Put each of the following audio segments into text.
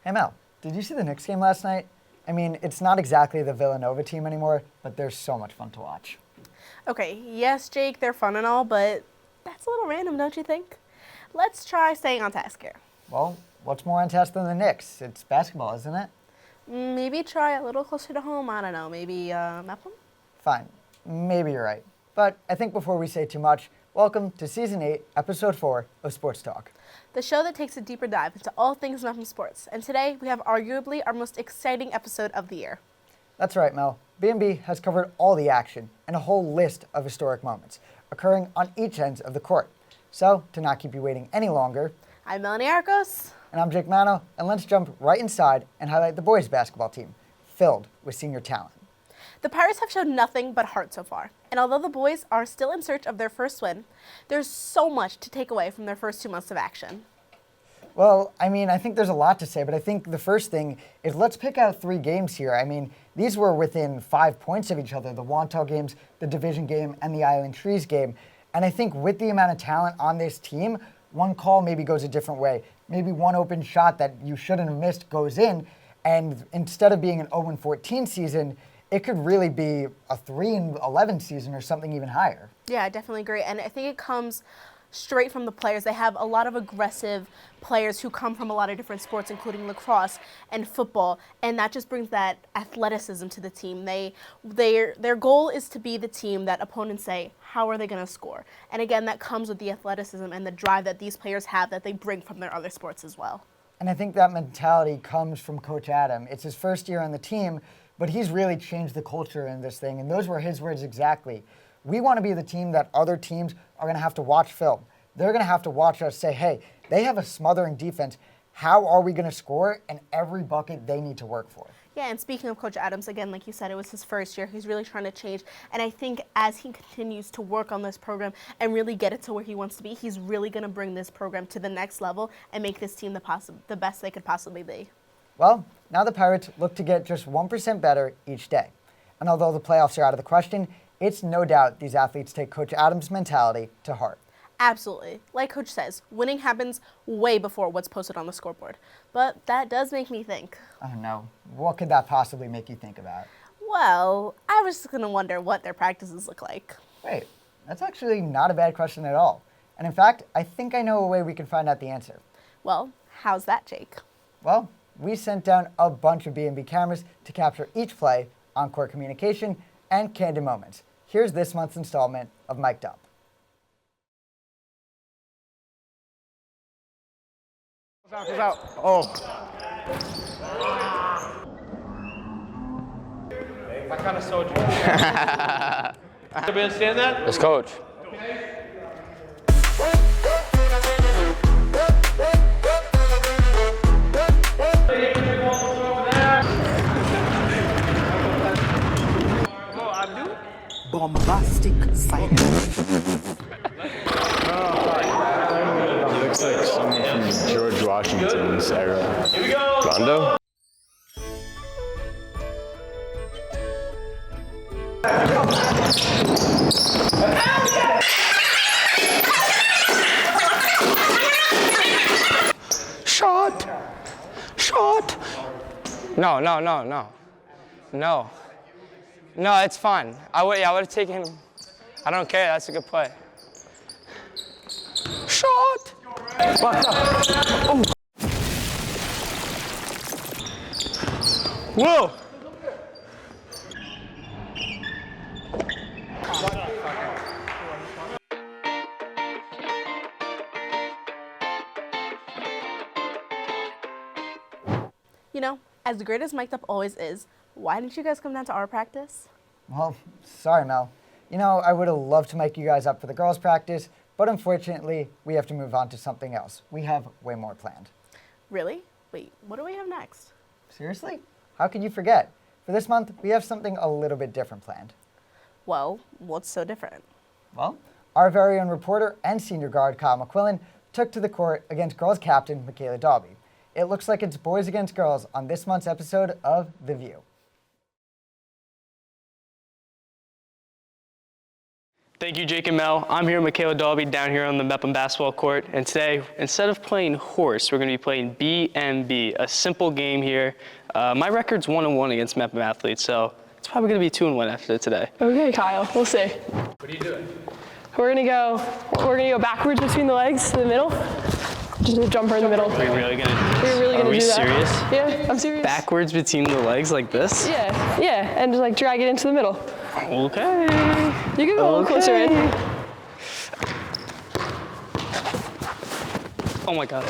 Hey Mel, did you see the Knicks game last night? I mean, it's not exactly the Villanova team anymore, but they're so much fun to watch. Okay, yes, Jake, they're fun and all, but that's a little random, don't you think? Let's try staying on task here. Well, what's more on task than the Knicks? It's basketball, isn't it? Maybe try a little closer to home. I don't know, maybe Mepham? Fine, maybe you're right. But I think before we say too much, welcome to Season 8, Episode 4 of Sports Talk. The show that takes a deeper dive into all things Mepham sports. And today we have arguably our most exciting episode of the year. That's right, Mel. BMB has covered all the action and a whole list of historic moments occurring on each end of the court. So, to not keep you waiting any longer, I'm Melanie Arcos. and I'm Jake Mano, and let's jump right inside and highlight the boys' basketball team, filled with senior talent. The Pirates have shown nothing but heart so far, and although the boys are still in search of their first win, there's so much to take away from their first 2 months of action. Well, I think there's a lot to say, but I think the first thing is let's pick out 3 games here. These were within 5 points of each other, the Wantagh games, the Division game, and the Island Trees game. And I think with the amount of talent on this team, one call maybe goes a different way. Maybe one open shot that you shouldn't have missed goes in, and instead of being an 0-14 season, it could really be a 3-11 season or something even higher. Yeah, I definitely agree. And I think it comes straight from the players. They have a lot of aggressive players who come from a lot of different sports, including lacrosse and football, and that just brings that athleticism to the team. Their goal is to be the team that opponents say, how are they going to score? And again, that comes with the athleticism and the drive that these players have that they bring from their other sports as well. And I think that mentality comes from Coach Adam. It's his first year on the team, but he's really changed the culture in this thing, and those were his words exactly. We want to be the team that other teams are going to have to watch film. They're going to have to watch us say, hey, they have a smothering defense. How are we going to score? And every bucket they need to work for. Yeah, and speaking of Coach Adams, again, like you said, it was his first year. He's really trying to change. And I think as he continues to work on this program and really get it to where he wants to be, he's really going to bring this program to the next level and make this team the best they could possibly be. Well, now the Pirates look to get just 1% better each day. And although the playoffs are out of the question, it's no doubt these athletes take Coach Adams' mentality to heart. Absolutely. Like Coach says, winning happens way before what's posted on the scoreboard. But that does make me think. Oh no, what could that possibly make you think about? Well, I was just going to wonder what their practices look like. Wait, that's actually not a bad question at all. And in fact, I think I know a way we can find out the answer. Well, how's that, Jake? Well, we sent down a bunch of B&B cameras to capture each play, on-court communication, and candid moments. Here's this month's installment of Mic'd Up. Goes out. Oh. I kind of sold you. Everybody understand that? Let's coach. Bombastic silence. Looks like someone from George Washington's era. Here we go. Rondo? Shot. Shot. No. No, it's fine. I would have taken him. I don't care. That's a good play. Shot. Oh. Whoa. You know, as great as Mic'd Up always is, why didn't you guys come down to our practice? Well, sorry, Mel. I would have loved to make you guys up for the girls' practice, but unfortunately, we have to move on to something else. We have way more planned. Really? Wait, what do we have next? Seriously? How could you forget? For this month, we have something a little bit different planned. Well, what's so different? Well, our very own reporter and senior guard Kyle McQuillan took to the court against girls captain Michaela Dalby. It looks like it's boys against girls on this month's episode of The View. Thank you, Jake and Mel. I'm here with Michaela Dalby down here on the Mepham basketball court. And today, instead of playing horse, we're going to be playing BMB, a simple game here. My record's 1-1 against Mepham athletes, so it's probably going to be 2-1 after today. Okay, Kyle, we'll see. What are you doing? We're gonna go backwards between the legs to the middle. Just a jumper in the middle. Are we really going to do this? We're really gonna Are we do that. serious? Yeah, I'm serious. Backwards between the legs like this? Yeah, and just like drag it into the middle. Okay. You can go a little closer in. Oh my God.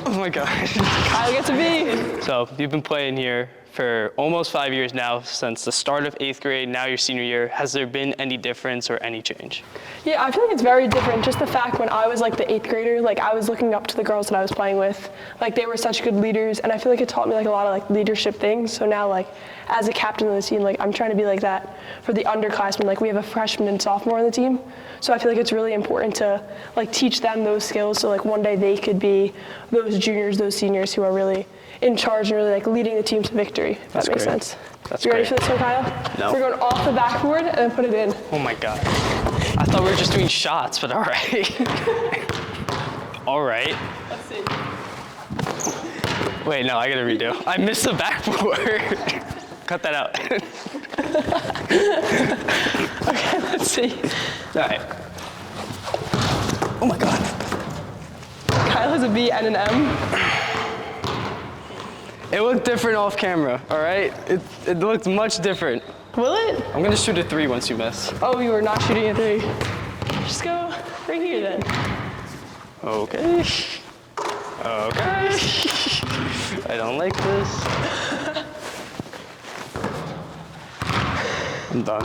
Oh my God. Kyle gets a B. So you've been playing here for almost 5 years now, since the start of 8th grade, now your senior year. Has there been any difference or any change? Yeah, I feel like it's very different. Just the fact when I was like the 8th grader, like I was looking up to the girls that I was playing with. Like they were such good leaders, and I feel like it taught me like a lot of like leadership things. So now like as a captain of the team, like I'm trying to be like that for the underclassmen. Like we have a freshman and sophomore on the team. So I feel like it's really important to like teach them those skills so like one day they could be those juniors, those seniors who are really in charge and really like leading the team to victory, if that makes sense. That's You ready great. for this one, Kyle? No. We're going off the backboard and then put it in. Oh my God. I thought we were just doing shots, but all right. All right. Let's see. Wait, no, I gotta redo. I missed the backboard. Cut that out. Okay, let's see. All right. Oh my God. Kyle has a B and an M. It looked different off camera, all right? It looked much different. Will it? I'm gonna shoot a 3 once you miss. Oh, you were not shooting a 3. Just go right here then. Okay. Okay. I don't like this. I'm done.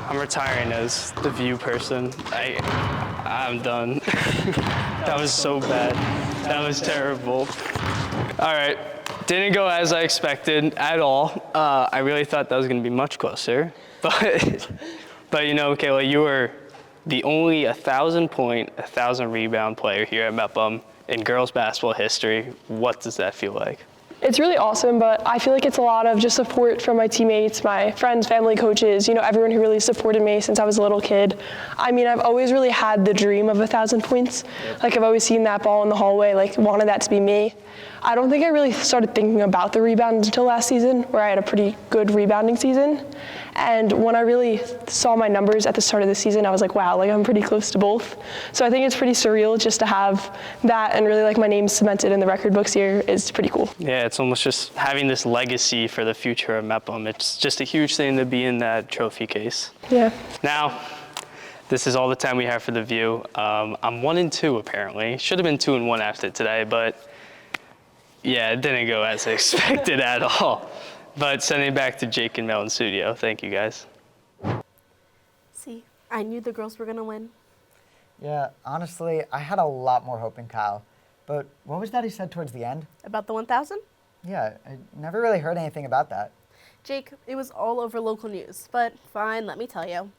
I'm retiring as the view person. I'm done. That was so bad. That was terrible. All right. Didn't go as I expected at all. I really thought that was going to be much closer. But you know, Kayla, you were the only 1,000-point, 1,000-rebound player here at Mepham in girls basketball history. What does that feel like? It's really awesome, but I feel like it's a lot of just support from my teammates, my friends, family, coaches, you know, everyone who really supported me since I was a little kid. I mean, I've always really had the dream of 1,000 points. Like, I've always seen that ball in the hallway, like, wanted that to be me. I don't think I really started thinking about the rebound until last season, where I had a pretty good rebounding season. And when I really saw my numbers at the start of the season, I was like, wow, like I'm pretty close to both. So I think it's pretty surreal just to have that and really like my name cemented in the record books here is pretty cool. Yeah, it's almost just having this legacy for the future of Mepham. It's just a huge thing to be in that trophy case. Yeah. Now, this is all the time we have for the view. I'm 1-2 apparently. Should have been 2-1 after today, but yeah, it didn't go as expected at all. But sending it back to Jake and Mel in studio. Thank you, guys. See, I knew the girls were going to win. Yeah, honestly, I had a lot more hope in Kyle. But what was that he said towards the end? About the 1,000? Yeah, I never really heard anything about that. Jake, it was all over local news, but fine, let me tell you.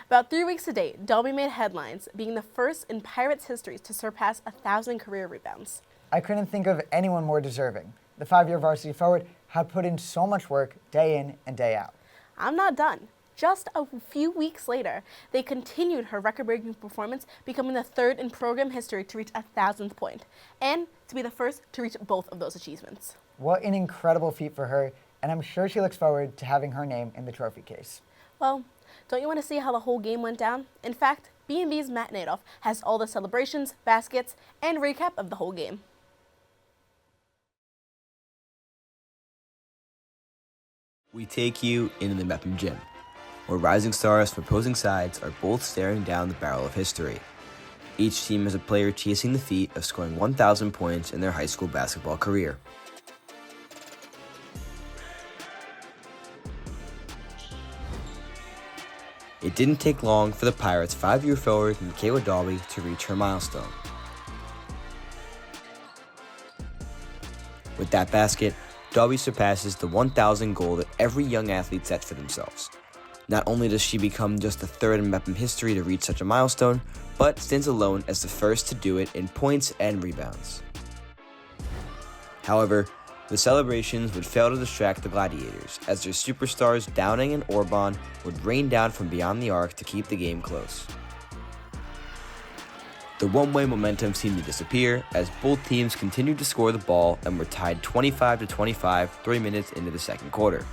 About 3 weeks to date, Dalby made headlines, being the first in Pirates history to surpass 1,000 career rebounds. I couldn't think of anyone more deserving. The 5-year varsity forward had put in so much work day in and day out. I'm not done. Just a few weeks later, they continued her record-breaking performance, becoming the third in program history to reach 1,000th point, and to be the first to reach both of those achievements. What an incredible feat for her, and I'm sure she looks forward to having her name in the trophy case. Well, don't you want to see how the whole game went down? In fact, BMB's Matt Nadoff has all the celebrations, baskets, and recap of the whole game. We take you into the Mepham gym, where rising stars from opposing sides are both staring down the barrel of history. Each team has a player chasing the feat of scoring 1,000 points in their high school basketball career. It didn't take long for the Pirates' 5-year forward Michaela Dalby to reach her milestone. With that basket, Dalby surpasses the 1,000 goal that every young athlete sets for themselves. Not only does she become just the third in Mepham history to reach such a milestone, but stands alone as the first to do it in points and rebounds. However, the celebrations would fail to distract the Gladiators, as their superstars Downing and Orban would rain down from beyond the arc to keep the game close. The one-way momentum seemed to disappear as both teams continued to score the ball and were tied 25-25 3 minutes into the second quarter.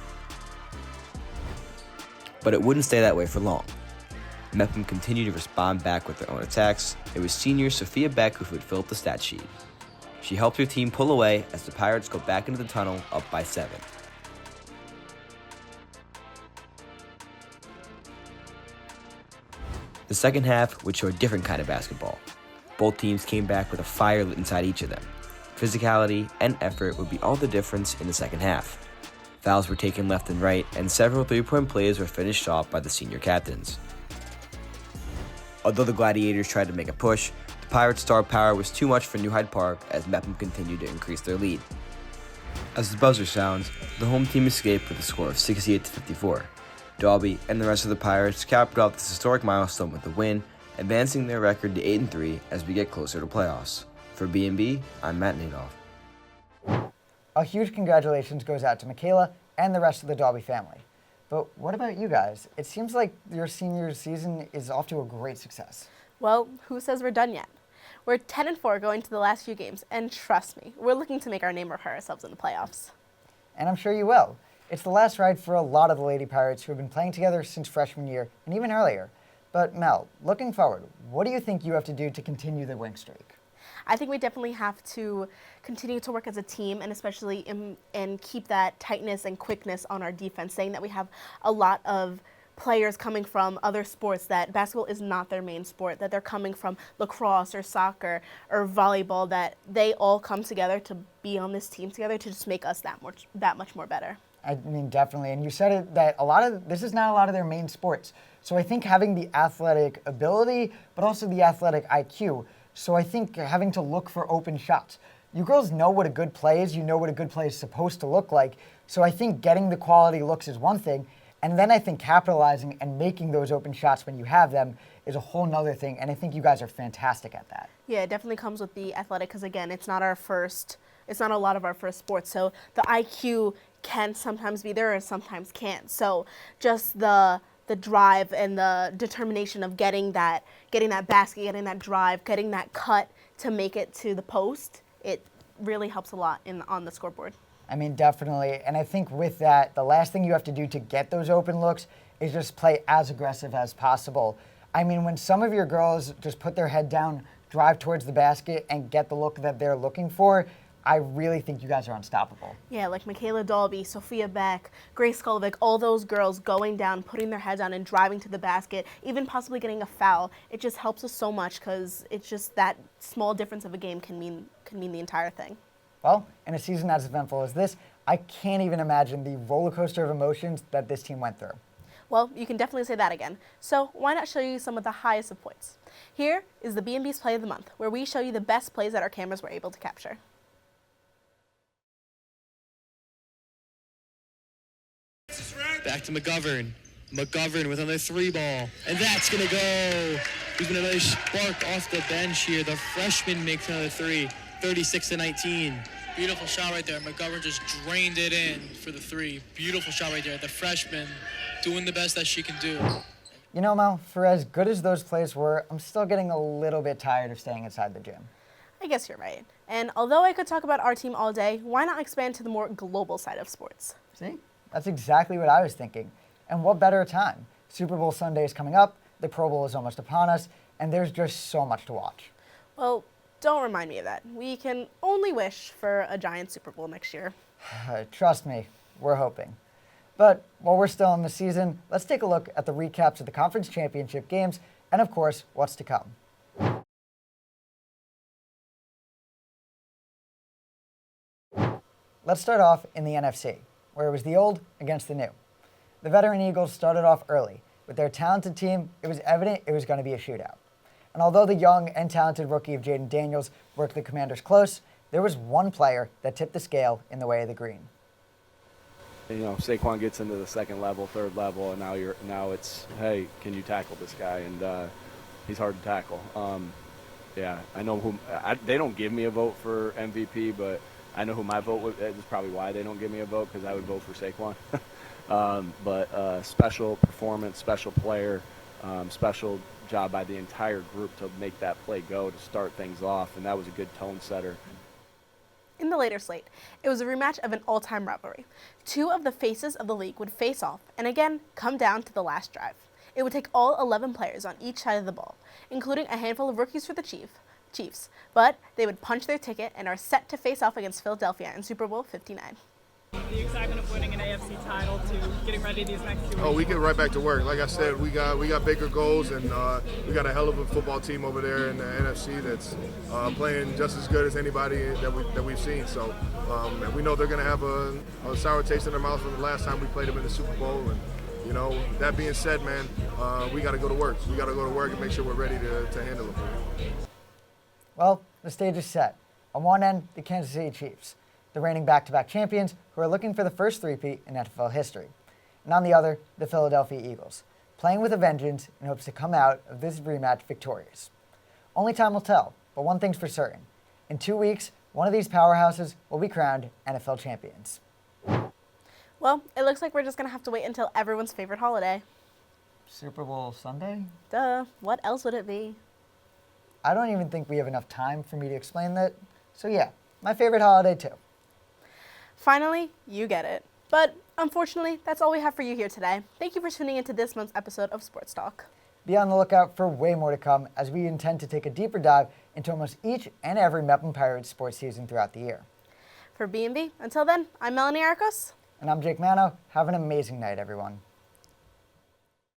But it wouldn't stay that way for long. Mepham continued to respond back with their own attacks. It was senior Sophia Beck who would fill up the stat sheet. She helped her team pull away as the Pirates go back into the tunnel up by 7. The second half would show a different kind of basketball. Both teams came back with a fire lit inside each of them. Physicality and effort would be all the difference in the second half. Fouls were taken left and right, and several three-point plays were finished off by the senior captains. Although the Gladiators tried to make a push, the Pirates' star power was too much for New Hyde Park as Mepham continued to increase their lead. As the buzzer sounds, the home team escaped with a score of 68-54. Dalby and the rest of the Pirates capped off this historic milestone with a win, advancing their record to 8-3 as we get closer to playoffs. For BMB, I'm Matt Nadoff. A huge congratulations goes out to Michaela and the rest of the Dalby family. But what about you guys? It seems like your senior season is off to a great success. Well, who says we're done yet? We're 10-4 going to the last few games, and trust me, we're looking to make our name or for ourselves in the playoffs. And I'm sure you will. It's the last ride for a lot of the Lady Pirates who have been playing together since freshman year and even earlier. But Mel, looking forward, what do you think you have to do to continue the win streak? I think we definitely have to continue to work as a team, and especially and keep that tightness and quickness on our defense, saying that we have a lot of players coming from other sports, that basketball is not their main sport, that they're coming from lacrosse or soccer or volleyball, that they all come together to be on this team together to just make us that much more better. I mean, definitely. And you said it that this is not a lot of their main sports. So I think having the athletic ability, but also the athletic IQ. So I think having to look for open shots. You girls know what a good play is. You know what a good play is supposed to look like. So I think getting the quality looks is one thing. And then I think capitalizing and making those open shots when you have them is a whole nother thing. And I think you guys are fantastic at that. Yeah, it definitely comes with the athletic because, again, it's not a lot of our first sport. So the IQ can sometimes be there or sometimes can't. So just the drive and the determination of getting that basket, getting that drive, getting that cut to make it to the post, it really helps a lot on the scoreboard. I mean, definitely. And I think with that, the last thing you have to do to get those open looks is just play as aggressive as possible. I mean, when some of your girls just put their head down, drive towards the basket, and get the look that they're looking for, I really think you guys are unstoppable. Yeah, like Michaela Dalby, Sophia Beck, Grace Skolvik, all those girls going down, putting their head down and driving to the basket, even possibly getting a foul. It just helps us so much because it's just that small difference of a game can mean the entire thing. Well, in a season as eventful as this, I can't even imagine the roller coaster of emotions that this team went through. Well, you can definitely say that again. So why not show you some of the highest of points? Here is the BMB's Play of the Month, where we show you the best plays that our cameras were able to capture. Back to McGovern. McGovern with another 3-ball. And that's going to go. There's been another spark off the bench here. The freshman makes another 3. 36-19. Beautiful shot right there. McGovern just drained it in for the 3. Beautiful shot right there. The freshman doing the best that she can do. You know, Mel, for as good as those plays were, I'm still getting a little bit tired of staying inside the gym. I guess you're right. And although I could talk about our team all day, why not expand to the more global side of sports? See? That's exactly what I was thinking. And what better time? Super Bowl Sunday is coming up, the Pro Bowl is almost upon us, and there's just so much to watch. Well, don't remind me of that. We can only wish for a giant Super Bowl next year. Trust me, we're hoping. But while we're still in the season, let's take a look at the recaps of the conference championship games and, of course, what's to come. Let's start off in the NFC, where it was the old against the new. The veteran Eagles started off early. With their talented team, it was evident it was going to be a shootout. And although the young and talented rookie of Jaden Daniels worked the Commanders close, there was one player that tipped the scale in the way of the green. You know, Saquon gets into the second level, third level, and now it's, hey, can you tackle this guy? And he's hard to tackle. Yeah, I know they don't give me a vote for MVP, but I know who my vote would. That's probably why they don't give me a vote, because I would vote for Saquon. But special performance, special player. Special job by the entire group to make that play go to start things off, and that was a good tone setter. In the later slate, it was a rematch of an all-time rivalry. Two of the faces of the league would face off and again come down to the last drive. It would take all 11 players on each side of the ball, including a handful of rookies for the Chiefs, but they would punch their ticket and are set to face off against Philadelphia in Super Bowl 59. The excitement of winning an AFC title to getting ready these next 2 weeks? Oh, we get right back to work. Like I said, we got bigger goals, and we got a hell of a football team over there in the NFC that's playing just as good as anybody that we've seen. So, and we know they're going to have a sour taste in their mouth from the last time we played them in the Super Bowl. And you know, that being said, man, we got to go to work. We got to go to work and make sure we're ready to handle them. Well, the stage is set. On one end, the Kansas City Chiefs, the reigning back-to-back champions who are looking for the first three-peat in NFL history. And on the other, the Philadelphia Eagles, playing with a vengeance in hopes to come out of this rematch victorious. Only time will tell, but one thing's for certain. In 2 weeks, one of these powerhouses will be crowned NFL champions. Well, it looks like we're just going to have to wait until everyone's favorite holiday. Super Bowl Sunday? Duh, what else would it be? I don't even think we have enough time for me to explain that. So yeah, my favorite holiday too. Finally, you get it. But unfortunately, that's all we have for you here today. Thank you for tuning into this month's episode of Sports Talk. Be on the lookout for way more to come as we intend to take a deeper dive into almost each and every Mepham Pirates sports season throughout the year. For BMB, until then, I'm Melanie Arcos. And I'm Jake Mano. Have an amazing night, everyone.